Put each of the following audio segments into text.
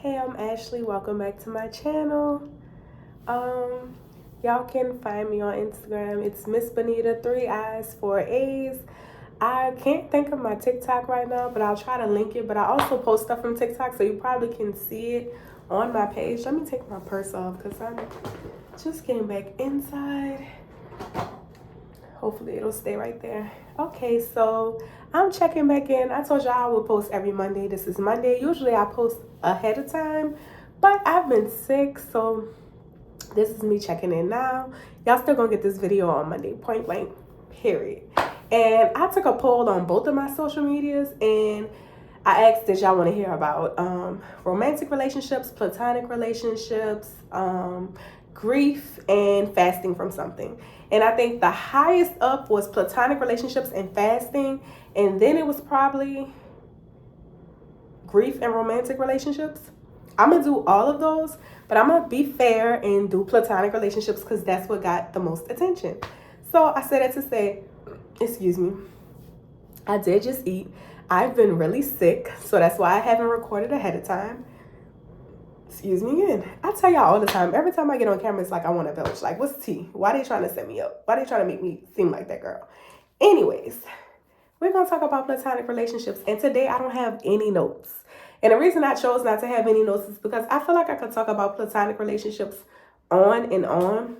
Hey, I'm Ashley. Welcome back to my channel. Y'all can find me on Instagram. It's Miss Bonita, 3 I's, 4 A's. I can't think of my TikTok right now, but I'll try to link it. But I also post stuff from TikTok, so you probably can see it on my page. Let me take my purse off because I'm just getting back inside. Hopefully it'll stay right there. Okay, so I'm checking back in. I told y'all I would post every Monday. This is Monday. Usually I post ahead of time, but I've been sick, so this is me checking in now. Y'all still gonna get this video on Monday, point blank, period. And I took a poll on both of my social medias, and I asked, did y'all want to hear about romantic relationships, platonic relationships, grief, and fasting from something. And I think the highest up was platonic relationships and fasting, and then it was probably grief and romantic relationships. I'm gonna do all of those, but I'm gonna be fair and do platonic relationships because that's what got the most attention. So I said that to say, excuse me, I did just eat. I've been really sick, so that's why I haven't recorded ahead of time. Excuse me again. I tell y'all all the time, every time I get on camera, it's like I want to belch. Like, what's tea? Why they trying to set me up? Why they trying to make me seem like that girl? Anyways, we're going to talk about platonic relationships, and today I don't have any notes. And the reason I chose not to have any notes is because I feel like I could talk about platonic relationships on and on.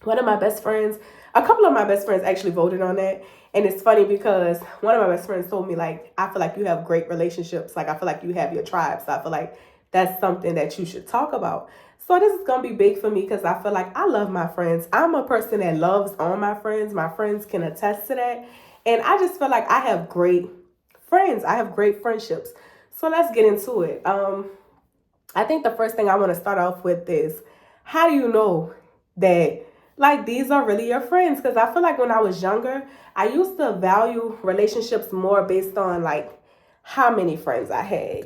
One of my best friends, a couple of my best friends actually voted on that. And it's funny because one of my best friends told me, like, I feel like you have great relationships. Like, I feel like you have your tribe. So I feel like that's something that you should talk about. So this is going to be big for me because I feel like I love my friends. I'm a person that loves all my friends. My friends can attest to that. And I just feel like I have great friends. I have great friendships. So let's get into it. I think the first thing I want to start off with is, how do you know that, like, these are really your friends? Because I feel like when I was younger, I used to value relationships more based on, like, how many friends I had.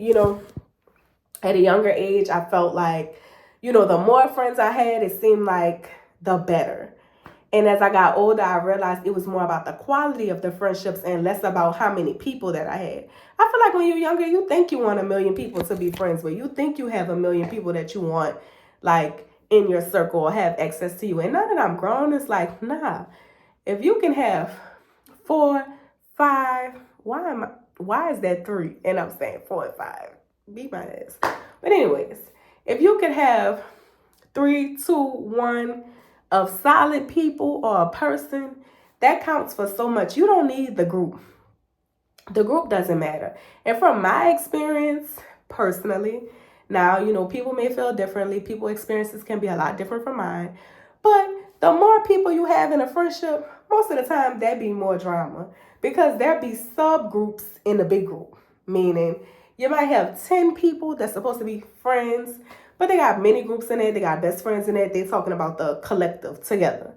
At a younger age, I felt like, the more friends I had, it seemed like the better. And as I got older, I realized it was more about the quality of the friendships and less about how many people that I had. I feel like when you're younger, you think you want a million people to be friends with. You think you have a million people that you want, like, in your circle or have access to you. And now that I'm grown, it's like, nah. If you can have 4, 5, why is that 3? And I'm saying 4 and 5. Beat my ass. But anyways, if you could have 3, 2, 1 of solid people or a person, that counts for so much. You don't need the group. The group doesn't matter. And from my experience, personally, now, people may feel differently. People's experiences can be a lot different from mine. But the more people you have in a friendship, most of the time, there be more drama. Because there be subgroups in the big group. Meaning, you might have 10 people that's supposed to be friends, but they got many groups in it. They got best friends in it. They're talking about the collective together.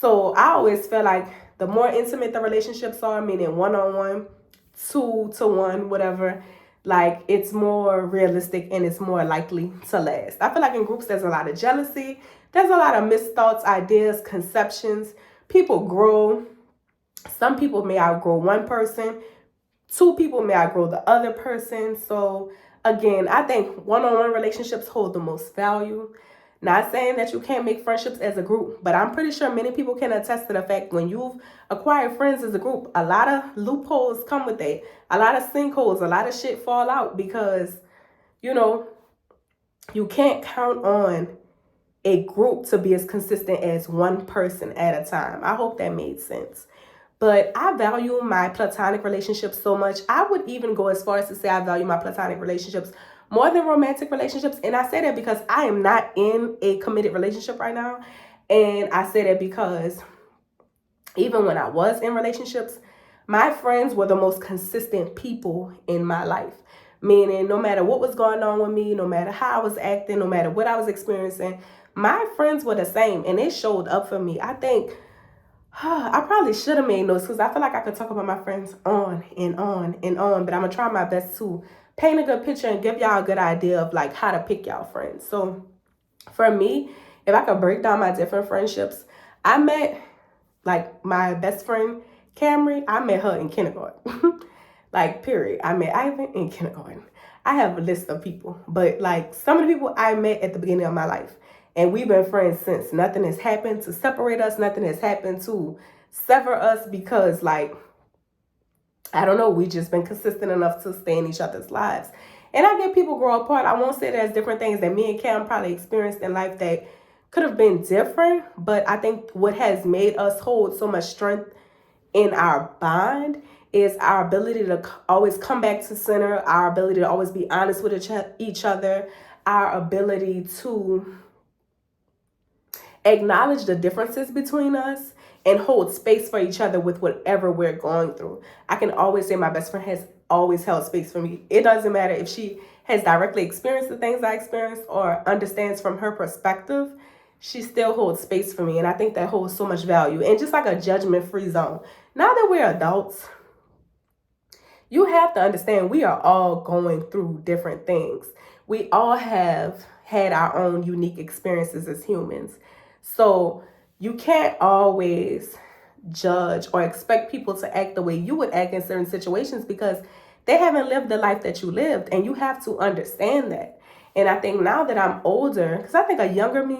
So I always feel like the more intimate the relationships are, meaning one-on-one, 2-to-1, whatever, like, it's more realistic and it's more likely to last. I feel like in groups, there's a lot of jealousy. There's a lot of misthoughts, ideas, conceptions. People grow. Some people may outgrow one person. 2 people may outgrow the other person. So again, I think one-on-one relationships hold the most value. Not saying that you can't make friendships as a group, but I'm pretty sure many people can attest to the fact when you've acquired friends as a group, a lot of loopholes come with it. A lot of sinkholes, a lot of shit fall out because, you can't count on a group to be as consistent as one person at a time. I hope that made sense. But I value my platonic relationships so much. I would even go as far as to say I value my platonic relationships more than romantic relationships. And I say that because I am not in a committed relationship right now. And I say that because even when I was in relationships, my friends were the most consistent people in my life. Meaning, no matter what was going on with me, no matter how I was acting, no matter what I was experiencing, my friends were the same. And it showed up for me. I think I probably should have made notes because I feel like I could talk about my friends on and on and on, but I'm going to try my best to paint a good picture and give y'all a good idea of, like, how to pick y'all friends. So for me, if I could break down my different friendships, I met, like, my best friend, Camry, I met her in kindergarten. Like, period. I met Ivan in kindergarten. I have a list of people, but like some of the people I met at the beginning of my life, and we've been friends since. Nothing has happened to separate us. Nothing has happened to sever us because, like, I don't know, we just been consistent enough to stay in each other's lives. And I get people grow apart. I won't say there's different things that me and Cam probably experienced in life that could have been different, but I think what has made us hold so much strength in our bond is our ability to always come back to center, our ability to always be honest with each other, our ability to acknowledge the differences between us and hold space for each other with whatever we're going through. I can always say my best friend has always held space for me. It doesn't matter if she has directly experienced the things I experienced or understands from her perspective, she still holds space for me. And I think that holds so much value. And just like a judgment-free zone. Now that we're adults, you have to understand we are all going through different things. We all have had our own unique experiences as humans. So you can't always judge or expect people to act the way you would act in certain situations because they haven't lived the life that you lived, and you have to understand that. And I think now that I'm older, because I think a younger me,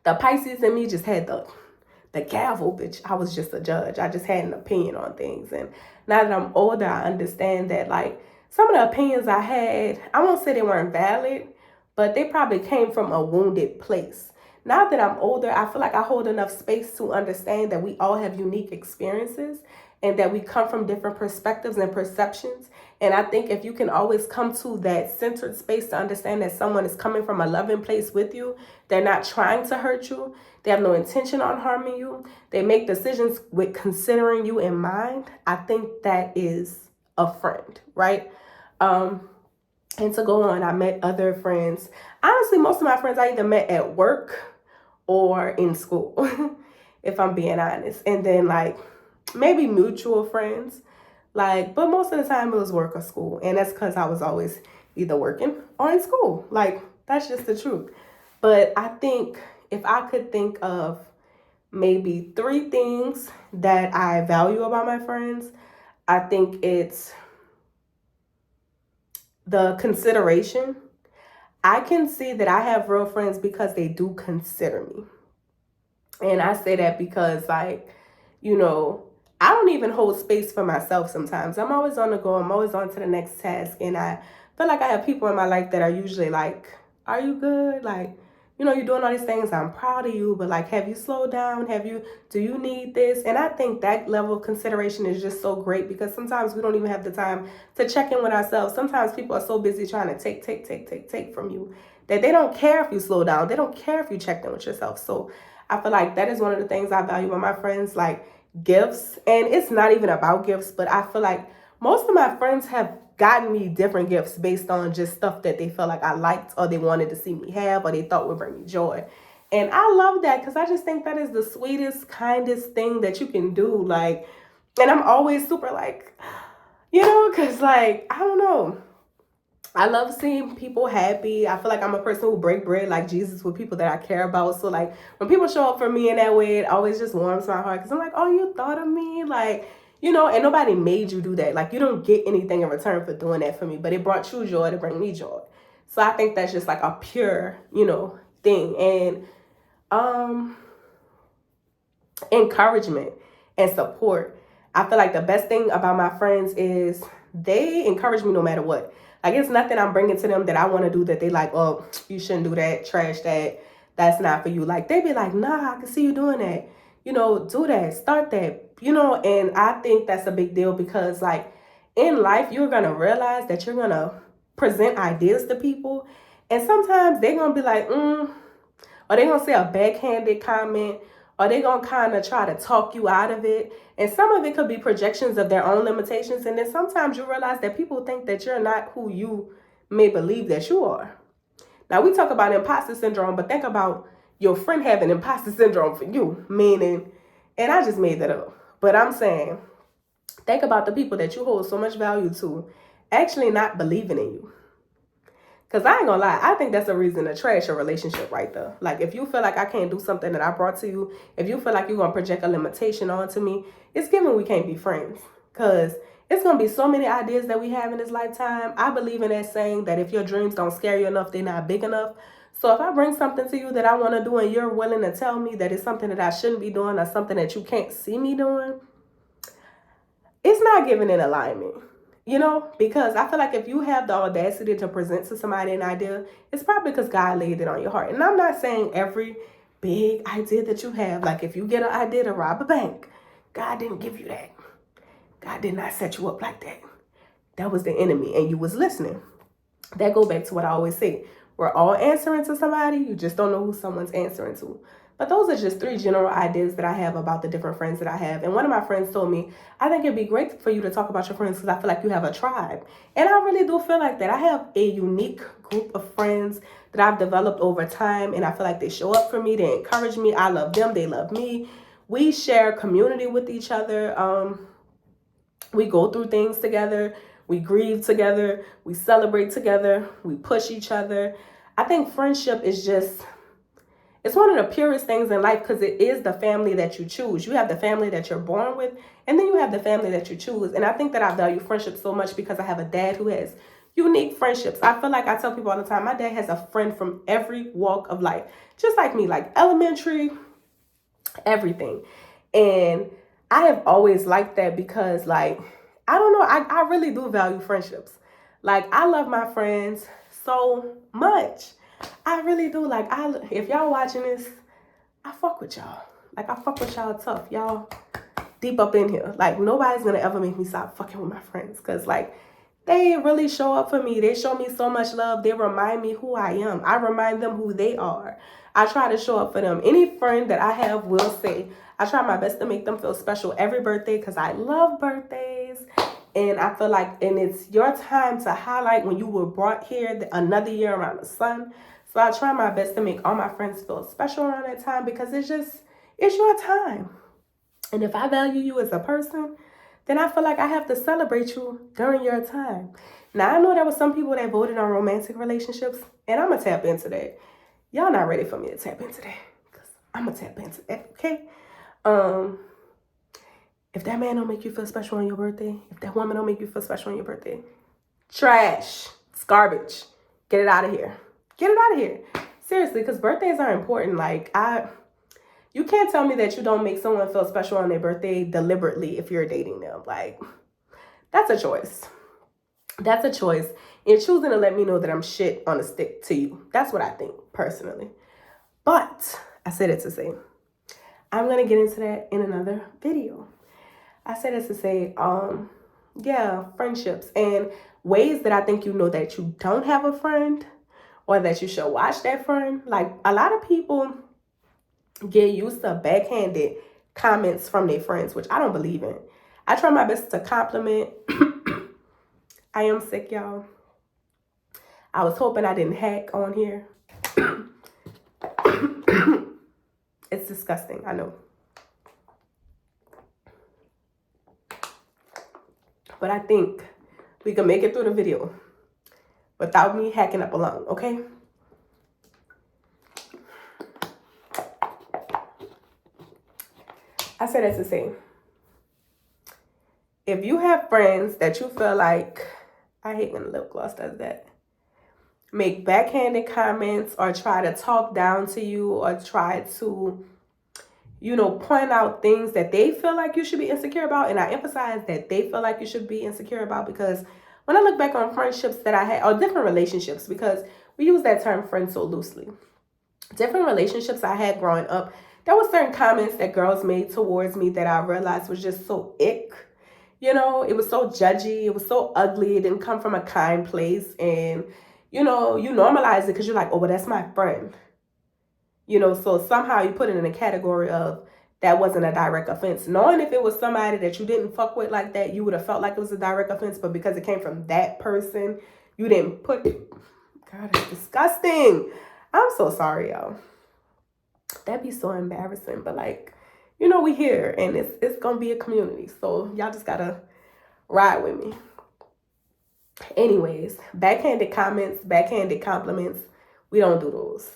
the Pisces in me just had the gavel, bitch. I was just a judge. I just had an opinion on things. And now that I'm older, I understand that, like, some of the opinions I had, I won't say they weren't valid, but they probably came from a wounded place. Now that I'm older, I feel like I hold enough space to understand that we all have unique experiences and that we come from different perspectives and perceptions. And I think if you can always come to that centered space to understand that someone is coming from a loving place with you, they're not trying to hurt you, they have no intention on harming you, they make decisions with considering you in mind, I think that is a friend, right? And to go on, I met other friends. Honestly, most of my friends I either met at work or in school, if I'm being honest. And then, like, maybe mutual friends, like, but most of the time it was work or school. And that's because I was always either working or in school. Like, that's just the truth. But I think if I could think of maybe 3 things that I value about my friends, I think it's the consideration. I can see that I have real friends because they do consider me. And I say that because, like, you know, I don't even hold space for myself sometimes. I'm always on the go. I'm always on to the next task. And I feel like I have people in my life that are usually like, are you good? Like, you know, you're doing all these things. I'm proud of you. But, like, have you slowed down? Do you need this? And I think that level of consideration is just so great because sometimes we don't even have the time to check in with ourselves. Sometimes people are so busy trying to take from you that they don't care if you slow down. They don't care if you check in with yourself. So I feel like that is one of the things I value with my friends, like gifts. And it's not even about gifts, but I feel like most of my friends have gotten me different gifts based on just stuff that they felt like I liked or they wanted to see me have or they thought would bring me joy. And I love that because I just think that is the sweetest, kindest thing that you can do. Like, and I'm always super like, you know, because, like, I don't know. I love seeing people happy. I feel like I'm a person who break bread like Jesus with people that I care about. So, like, when people show up for me in that way, it always just warms my heart because I'm like, oh, you thought of me? Like, you know, and nobody made you do that. Like, you don't get anything in return for doing that for me, but it brought you joy to bring me joy. So I think that's just like a pure, you know, thing. And encouragement and support. I feel like the best thing about my friends is they encourage me no matter what. Like, it's nothing I'm bringing to them that I want to do that they like, oh, you shouldn't do that, trash that, that's not for you. Like, they be like, nah, I can see you doing that. You know, do that, start that, you know, and I think that's a big deal because, like, in life, you're going to realize that you're going to present ideas to people. And sometimes they're going to be like, or they're going to say a backhanded comment, or they're going to kind of try to talk you out of it. And some of it could be projections of their own limitations. And then sometimes you realize that people think that you're not who you may believe that you are. Now, we talk about imposter syndrome, but think about your friend having imposter syndrome for you, meaning, and I just made that up, but I'm saying, think about the people that you hold so much value to actually not believing in you. Because I ain't gonna lie, I think that's a reason to trash a relationship right there. Like, if you feel like I can't do something that I brought to you, if you feel like you're gonna project a limitation onto me, it's given we can't be friends. Because It's going to be so many ideas that we have in this lifetime. I believe in that saying that if your dreams don't scare you enough, they're not big enough. So if I bring something to you that I want to do and you're willing to tell me that it's something that I shouldn't be doing or something that you can't see me doing, it's not giving in alignment. Because I feel like if you have the audacity to present to somebody an idea, it's probably because God laid it on your heart. And I'm not saying every big idea that you have, like if you get an idea to rob a bank, God didn't give you that. God did not set you up like that. That was the enemy and you was listening. That go back to what I always say. We're all answering to somebody. You just don't know who someone's answering to. But those are just 3 general ideas that I have about the different friends that I have. And one of my friends told me, I think it'd be great for you to talk about your friends because I feel like you have a tribe. And I really do feel like that. I have a unique group of friends that I've developed over time. And I feel like they show up for me. They encourage me. I love them. They love me. We share community with each other. We go through things together. We grieve together. We celebrate together. We push each other. I think friendship is just... it's one of the purest things in life because it is the family that you choose. You have the family that you're born with, and then you have the family that you choose. And I think that I value friendship so much because I have a dad who has unique friendships. I feel like I tell people all the time, my dad has a friend from every walk of life, just like me, like elementary, everything. And I have always liked that because, like, I don't know, I really do value friendships. Like, I love my friends so much. I really do. Like, if y'all watching this, I fuck with y'all. Like, I fuck with y'all tough. Y'all deep up in here. Like, nobody's gonna ever make me stop fucking with my friends. Because, like, they really show up for me. They show me so much love. They remind me who I am. I remind them who they are. I try to show up for them. Any friend that I have will say, I try my best to make them feel special every birthday because I love birthdays. And I feel like, and it's your time to highlight when you were brought here another year around the sun. So I try my best to make all my friends feel special around that time because it's your time. And if I value you as a person, then I feel like I have to celebrate you during your time. Now, I know there were some people that voted on romantic relationships, and I'm going to tap into that. Y'all not ready for me to tap into that because I'm going to tap into that, okay? If that man don't make you feel special on your birthday, if that woman don't make you feel special on your birthday, trash. It's garbage. Get it out of here. Get it out of here. Seriously, because birthdays are important. Like, you can't tell me that you don't make someone feel special on their birthday deliberately if you're dating them. Like, that's a choice. That's a choice. You're choosing to let me know that I'm shit on a stick to you. That's what I think, personally. But I said it to say, I'm going to get into that in another video. I said it to say, friendships and ways that I think you know that you don't have a friend or that you should watch that friend. Like, a lot of people get used to backhanded comments from their friends, which I don't believe in. I try my best to compliment. I am sick, y'all. I was hoping I didn't hack on here. It's disgusting, I know. But I think we can make it through the video without me hacking up alone, okay? I said that to say, if you have friends that you feel like, I hate when lip gloss does that, make backhanded comments or try to talk down to you or try to, point out things that they feel like you should be insecure about. And I emphasize that they feel like you should be insecure about because when I look back on friendships that I had, or different relationships, because we use that term friend so loosely, different relationships I had growing up, there were certain comments that girls made towards me that I realized was just so ick. It was so judgy. It was so ugly. It didn't come from a kind place. And, you normalize it because you're like, oh, well, that's my friend. So somehow you put it in a category of that wasn't a direct offense. Knowing if it was somebody that you didn't fuck with like that, you would have felt like it was a direct offense. But because it came from that person, you didn't put it. God, it's disgusting. I'm so sorry, y'all. That'd be so embarrassing. But like, we here and it's going to be a community. So y'all just got to ride with me. Anyways, backhanded comments, backhanded compliments, we don't do those.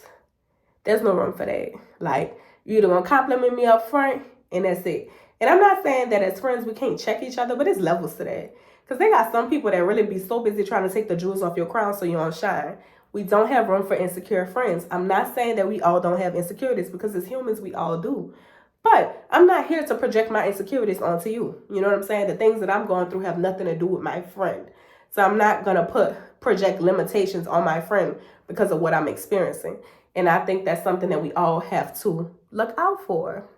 There's no room for that. Like, you either gonna compliment me up front and that's it. And I'm not saying that as friends we can't check each other, but it's levels to that. Because they got some people that really be so busy trying to take the jewels off your crown so you don't shine. We don't have room for insecure friends. I'm not saying that we all don't have insecurities, because as humans we all do. But I'm not here to project my insecurities onto you. You know what I'm saying? The things that I'm going through have nothing to do with my friend. So I'm not going to project limitations on my friend because of what I'm experiencing. And I think that's something that we all have to look out for.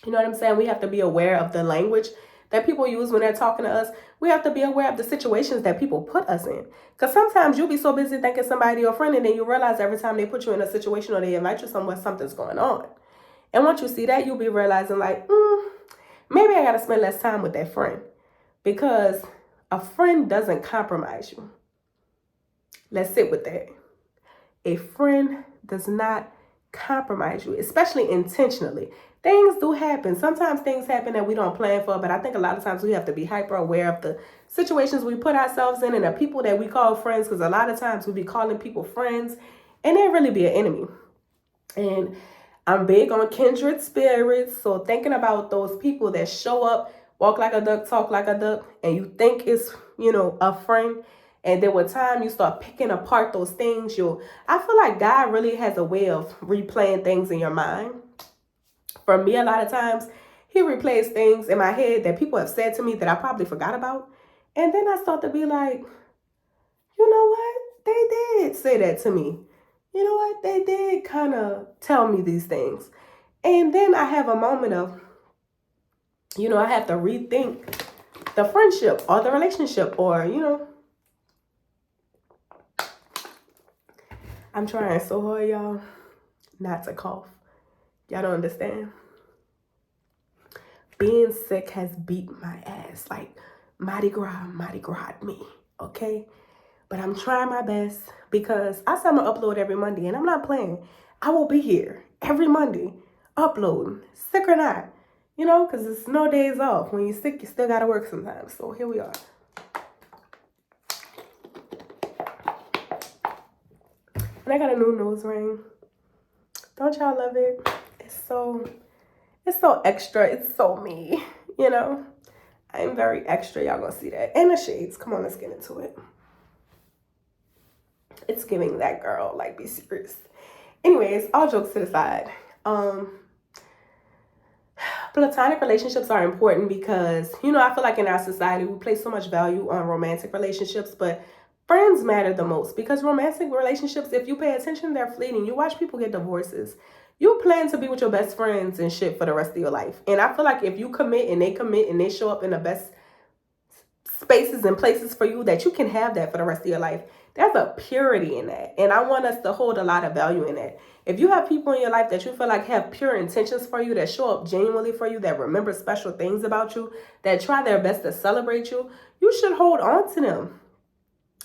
You know what I'm saying? We have to be aware of the language that people use when they're talking to us. We have to be aware of the situations that people put us in. Because sometimes you'll be so busy thinking somebody your friend, and then you realize every time they put you in a situation or they invite you somewhere, something's going on. And once you see that, you'll be realizing like, maybe I got to spend less time with that friend. Because a friend doesn't compromise you. Let's sit with that. A friend does not compromise you, especially intentionally. Things do happen. Sometimes things happen that we don't plan for, but I think a lot of times we have to be hyper aware of the situations we put ourselves in and the people that we call friends, because a lot of times we be calling people friends and they really be an enemy. And I'm big on kindred spirits, so thinking about those people that show up, walk like a duck, talk like a duck, and you think it's, a friend, and then with time you start picking apart those things. I feel like God really has a way of replaying things in your mind. For me, a lot of times, he replays things in my head that people have said to me that I probably forgot about. And then I start to be like, you know what? They did say that to me. You know what? They did kind of tell me these things. And then I have a moment of, I have to rethink the friendship or the relationship or, I'm trying so hard, y'all, not to cough. Y'all don't understand. Being sick has beat my ass. Like, Mardi Gras me, okay? But I'm trying my best because I said I'm going to upload every Monday, and I'm not playing. I will be here every Monday uploading, sick or not, because it's no days off. When you're sick, you still got to work sometimes. So here we are. And I got a new nose ring. Don't y'all love it? It's so extra. It's so me, I'm very extra. Y'all gonna see that. And the shades. Come on, let's get into it. It's giving that girl, like, be serious. Anyways, all jokes to the side. Platonic relationships are important because, I feel like in our society, we place so much value on romantic relationships, but friends matter the most, because romantic relationships, if you pay attention, they're fleeting. You watch people get divorces. You plan to be with your best friends and shit for the rest of your life. And I feel like if you commit and they show up in the best spaces and places for you, that you can have that for the rest of your life. There's a purity in that. And I want us to hold a lot of value in that. If you have people in your life that you feel like have pure intentions for you, that show up genuinely for you, that remember special things about you, that try their best to celebrate you, you should hold on to them.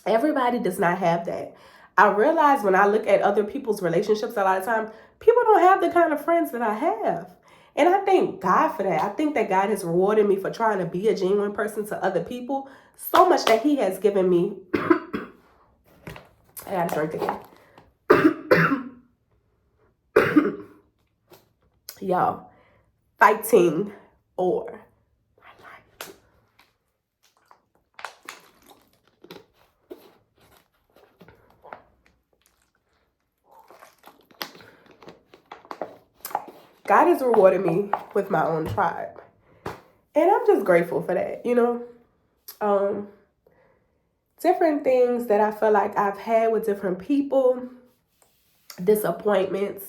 Everybody does not have that. I realize when I look at other people's relationships, a lot of times, people don't have the kind of friends that I have. And I thank God for that. I think that God has rewarded me for trying to be a genuine person to other people so much that he has given me. I gotta drink again. Y'all, fighting for my life. God has rewarded me with my own tribe. And I'm just grateful for that, different things that I feel like I've had with different people, disappointments,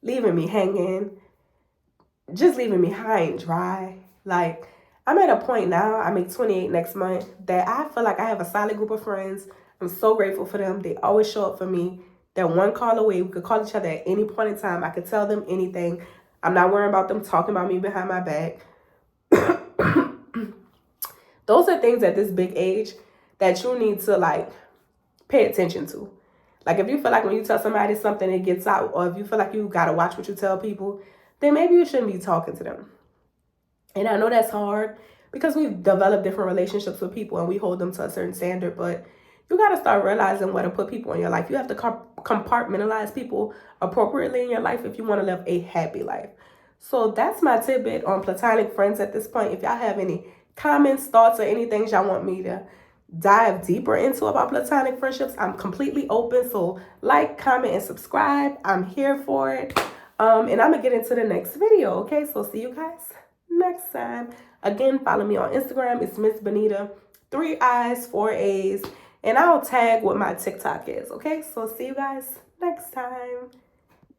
leaving me hanging, just leaving me high and dry. Like, I'm at a point now, I make 28 next month, that I feel like I have a solid group of friends. I'm so grateful for them. They always show up for me. They're one call away. We could call each other at any point in time. I could tell them anything. I'm not worrying about them talking about me behind my back. Those are things at this big age that you need to, like, pay attention to. Like, if you feel like when you tell somebody something, it gets out, or if you feel like you got to watch what you tell people, then maybe you shouldn't be talking to them. And I know that's hard because we've developed different relationships with people and we hold them to a certain standard, but you got to start realizing where to put people in your life. You have to compartmentalize people appropriately in your life if you want to live a happy life. So that's my tidbit on platonic friends at this point. If y'all have any comments, thoughts, or anything y'all want me to dive deeper into about platonic friendships, I'm completely open. So like, comment, and subscribe. I'm here for it. And I'm gonna get into the next video. Okay, so see you guys next time. Again, follow me on Instagram. It's Miss Benita, 3 I's, 4 A's, and I'll tag what my TikTok is. Okay, so see you guys next time.